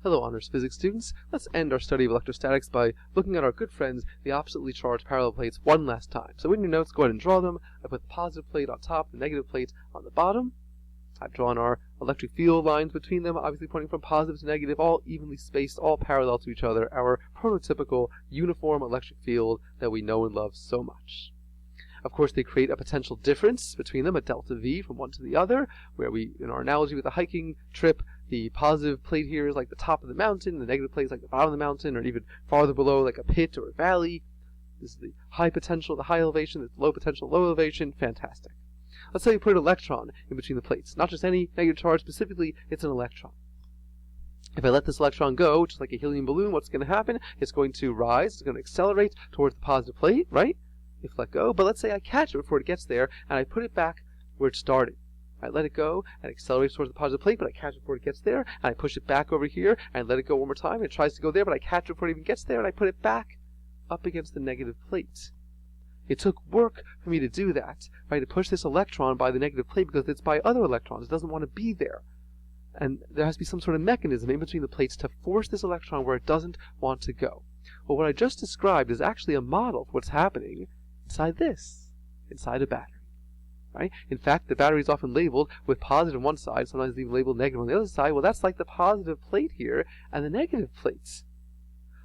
Hello honors physics students, let's end our study of electrostatics by looking at our good friends, the oppositely charged parallel plates, one last time. So in your notes, go ahead and draw them. I put the positive plate on top, the negative plate on the bottom. I've drawn our electric field lines between them, obviously pointing from positive to negative, all evenly spaced, all parallel to each other, our prototypical uniform electric field that we know and love so much. Of course, they create a potential difference between them, a delta V from one to the other, where we, in our analogy with the hiking trip, the positive plate here is like the top of the mountain, the negative plate is like the bottom of the mountain, or even farther below, like a pit or a valley. This is the high potential, the high elevation, the low potential, low elevation. Fantastic. Let's say you put an electron in between the plates. Not just any negative charge, specifically, it's an electron. If I let this electron go, just like a helium balloon, what's going to happen? It's going to rise, it's going to accelerate towards the positive plate, right? If let go, but let's say I catch it before it gets there, and I put it back where it started. I let it go, and it accelerates towards the positive plate, but I catch it before it gets there, and I push it back over here, and let it go one more time, and it tries to go there, but I catch it before it even gets there, and I put it back up against the negative plate. It took work for me to do that, right, to push this electron by the negative plate, because it's by other electrons. It doesn't want to be there. And there has to be some sort of mechanism in between the plates to force this electron where it doesn't want to go. Well, what I just described is actually a model for what's happening inside this, inside a battery. Right? In fact, the battery is often labeled with positive on one side, sometimes even labeled negative on the other side. Well, that's like the positive plate here and the negative plates.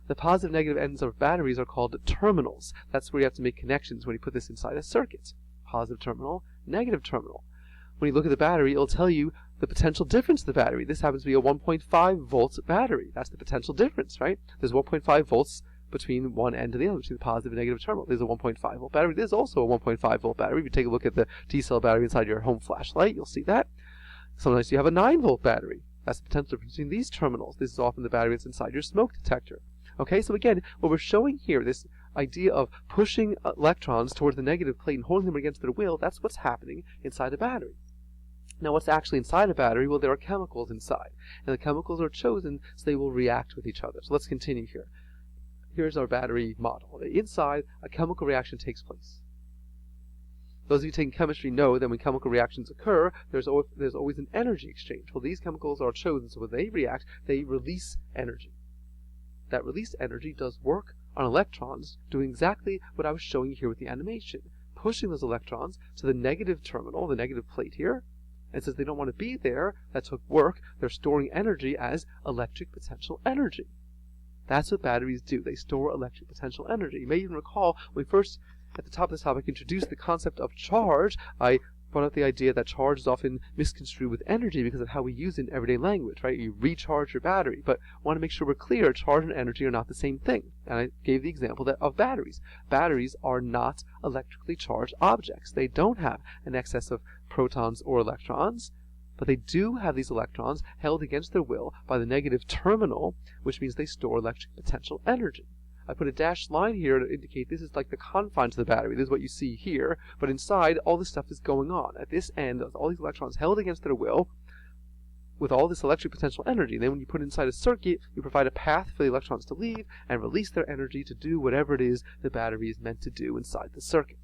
The positive negative ends of batteries are called terminals. That's where you have to make connections when you put this inside a circuit. Positive terminal, negative terminal. When you look at the battery, it'll tell you the potential difference of the battery. This happens to be a 1.5 volts battery. That's the potential difference, right? There's 1.5 volts between one end and the other, between the positive and negative terminal. There's a 1.5 volt battery. There's also a 1.5 volt battery. If you take a look at the D-cell battery inside your home flashlight, you'll see that. Sometimes you have a 9 volt battery. That's the potential difference between these terminals. This is often the battery that's inside your smoke detector. Okay, so again, what we're showing here, this idea of pushing electrons towards the negative plate and holding them against their will, that's what's happening inside a battery. Now, what's actually inside a battery? Well, there are chemicals inside, and the chemicals are chosen so they will react with each other. So let's continue here. Here's our battery model. Inside, a chemical reaction takes place. Those of you taking chemistry know that when chemical reactions occur, there's always an energy exchange. Well, these chemicals are chosen, so when they react, they release energy. That released energy does work on electrons, doing exactly what I was showing you here with the animation, pushing those electrons to the negative terminal, the negative plate here, and since they don't want to be there, that took work, they're storing energy as electric potential energy. That's what batteries do. They store electric potential energy. You may even recall when we first, at the top of this topic, introduced the concept of charge. I brought up the idea that charge is often misconstrued with energy because of how we use it in everyday language, right? You recharge your battery, but I want to make sure we're clear, charge and energy are not the same thing. And I gave the example of batteries. Batteries are not electrically charged objects. They don't have an excess of protons or electrons, but they do have these electrons held against their will by the negative terminal, which means they store electric potential energy. I put a dashed line here to indicate this is like the confines of the battery. This is what you see here, but inside all this stuff is going on. At this end, all these electrons held against their will with all this electric potential energy. Then when you put it inside a circuit, you provide a path for the electrons to leave and release their energy to do whatever it is the battery is meant to do inside the circuit.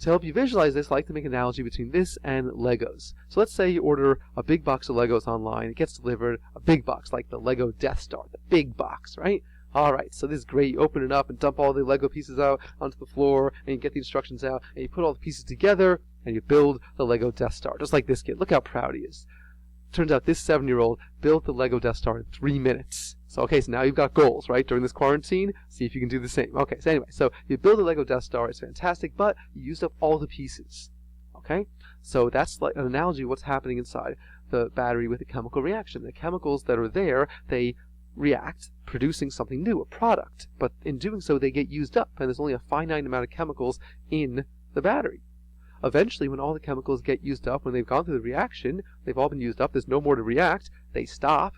To help you visualize this, I like to make an analogy between this and Legos. So let's say you order a big box of Legos online. It gets delivered, a big box, like the Lego Death Star, the big box, right? Alright, so this is great. You open it up and dump all the Lego pieces out onto the floor, and you get the instructions out, and you put all the pieces together, and you build the Lego Death Star, just like this kid. Look how proud he is. Turns out this 7-year-old built the Lego Death Star in 3 minutes. So, okay, so now you've got goals, right? During this quarantine, see if you can do the same. Okay, so anyway, so you build a Lego Death Star, it's fantastic, but you used up all the pieces. Okay? So that's like an analogy of what's happening inside the battery with a chemical reaction. The chemicals that are there, they react, producing something new, a product. But in doing so, they get used up, and there's only a finite amount of chemicals in the battery. Eventually, when all the chemicals get used up, when they've gone through the reaction, they've all been used up, there's no more to react, they stop,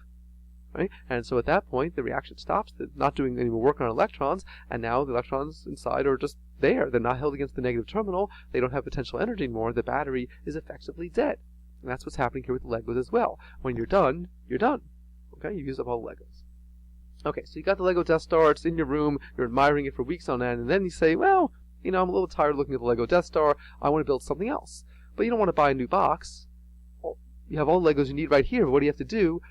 right? And so at that point, the reaction stops, they're not doing any more work on electrons, and now the electrons inside are just there. They're not held against the negative terminal, they don't have potential energy anymore, the battery is effectively dead. And that's what's happening here with the Legos as well. When you're done, you're done. Okay, you've used up all the Legos. Okay, so you got the Lego Death Star, it's in your room, you're admiring it for weeks on end, and then you say, well, you know, I'm a little tired of looking at the Lego Death Star, I want to build something else. But you don't want to buy a new box. Well, you have all the Legos you need right here, but what do you have to do?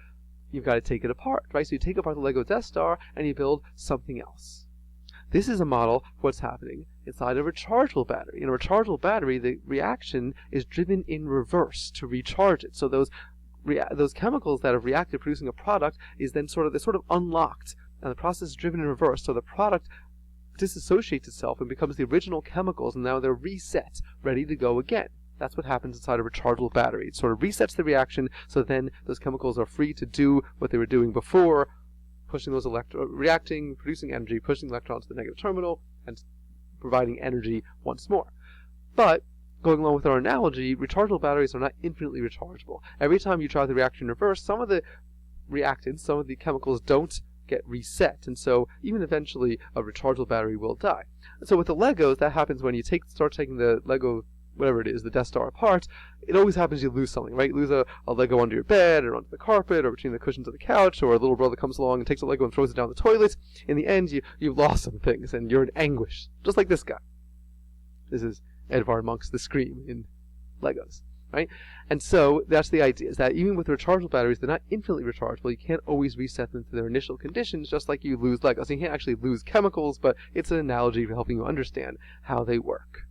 you've got to take it apart, right? So you take apart the Lego Death Star and you build something else. This is a model for what's happening inside a rechargeable battery. In a rechargeable battery, the reaction is driven in reverse to recharge it. So those chemicals that have reacted producing a product is then sort of unlocked, and the process is driven in reverse. So the product disassociates itself and becomes the original chemicals, and now they're reset, ready to go again. That's what happens inside a rechargeable battery. It sort of resets the reaction, so then those chemicals are free to do what they were doing before, pushing those reacting, producing energy, pushing electrons to the negative terminal, and providing energy once more. But going along with our analogy, rechargeable batteries are not infinitely rechargeable. Every time you drive the reaction in reverse, some of the reactants, some of the chemicals don't get reset, and so even eventually a rechargeable battery will die. So with the Legos, that happens when you start taking the Lego, whatever it is, the Death Star apart. It always happens you lose something, right? You lose a Lego under your bed, or under the carpet, or between the cushions of the couch, or a little brother comes along and takes a Lego and throws it down the toilet. In the end, you've lost some things, and you're in anguish, just like this guy. This is Edvard Munch's The Scream in Legos, right? And so that's the idea, is that even with rechargeable batteries, they're not infinitely rechargeable. You can't always reset them to their initial conditions, just like you lose Legos. So you can't actually lose chemicals, but it's an analogy for helping you understand how they work.